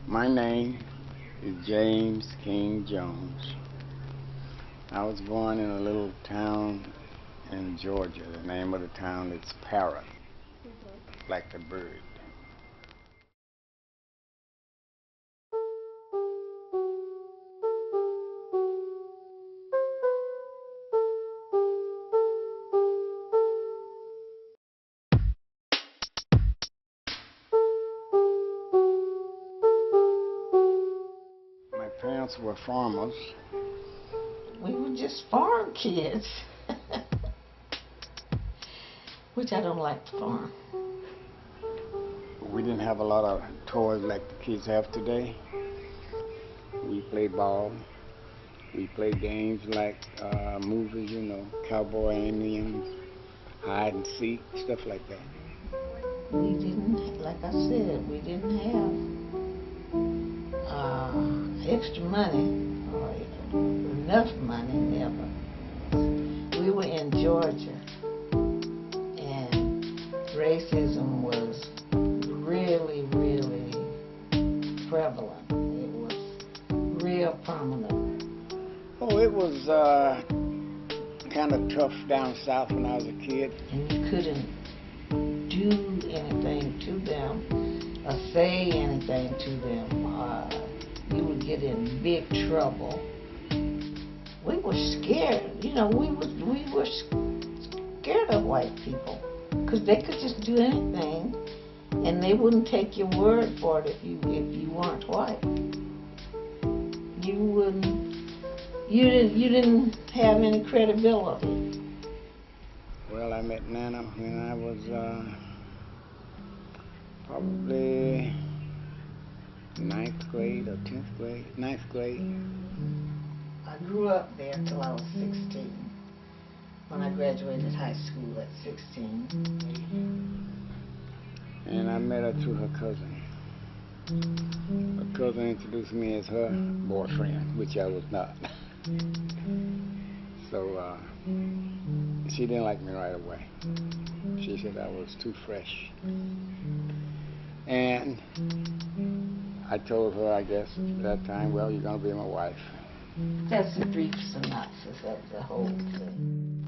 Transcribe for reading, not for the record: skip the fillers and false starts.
My name is James King Jones. I was born in a little town in Georgia. The name of the town is Parrot, like the bird. My parents were farmers. We were just farm kids. Which I don't like to farm. We didn't have a lot of toys like the kids have today. We played ball. We played games like movies, you know, cowboy Indians, hide and seek, stuff like that. We didn't, like I said, we didn't have extra money or enough money, never. We were in Georgia, and racism was really, really prevalent. It was real prominent. Oh, it was kind of tough down south when I was a kid. And you couldn't do anything to them or say anything to them. You would get in big trouble. We were scared. You know, we were scared of white people because they could just do anything, and they wouldn't take your word for it if you weren't white. You didn't have any credibility. Well, I met Nana when I was probably 9th grade or 10th grade, 9th grade. I grew up there till I was 16. When I graduated high school at 16. And I met her through her cousin. Her cousin introduced me as her boyfriend, which I was not. So she didn't like me right away. She said I was too fresh. And I told her, I guess, at that time, well, you're going to be my wife. That's a brief synopsis of the whole thing.